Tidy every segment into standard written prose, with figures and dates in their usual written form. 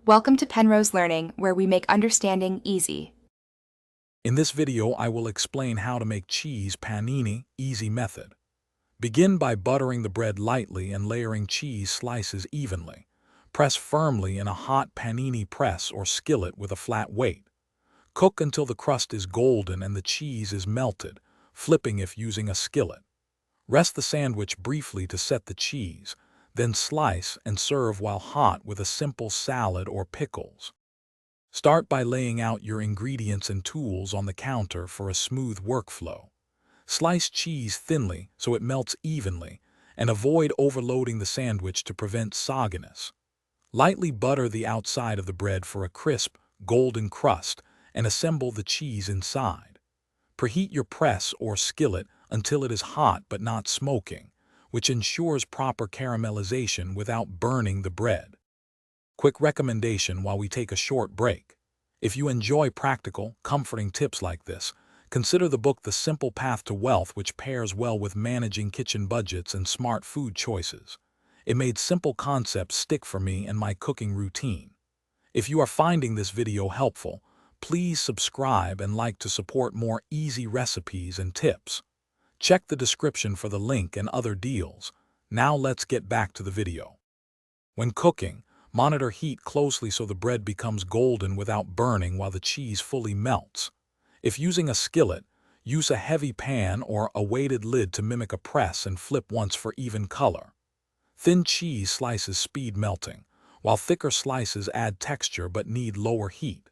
Welcome to Penrose Learning, where we make understanding easy. In this video, I will explain how to make cheese panini easy method. Begin by buttering the bread lightly and layering cheese slices evenly. Press firmly in a hot panini press or skillet with a flat weight. Cook until the crust is golden and the cheese is melted, flipping if using a skillet. Rest the sandwich briefly to set the cheese, then slice and serve while hot with a simple salad or pickles. Start by laying out your ingredients and tools on the counter for a smooth workflow. Slice cheese thinly so it melts evenly, and avoid overloading the sandwich to prevent sogginess. Lightly butter the outside of the bread for a crisp, golden crust, and assemble the cheese inside. Preheat your press or skillet until it is hot but not smoking, which ensures proper caramelization without burning the bread. Quick recommendation while we take a short break. If you enjoy practical, comforting tips like this, consider the book The Simple Path to Wealth, which pairs well with managing kitchen budgets and smart food choices. It made simple concepts stick for me and my cooking routine. If you are finding this video helpful, please subscribe and like to support more easy recipes and tips. Check the description for the link and other deals. Now let's get back to the video. When cooking, monitor heat closely so the bread becomes golden without burning while the cheese fully melts. If using a skillet, use a heavy pan or a weighted lid to mimic a press and flip once for even color. Thin cheese slices speed melting, while thicker slices add texture but need lower heat.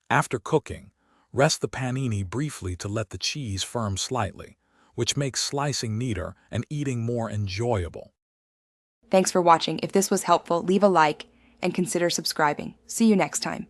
After cooking, rest the panini briefly to let the cheese firm slightly, which makes slicing neater and eating more enjoyable. Thanks for watching. If this was helpful, leave a like and consider subscribing. See you next time.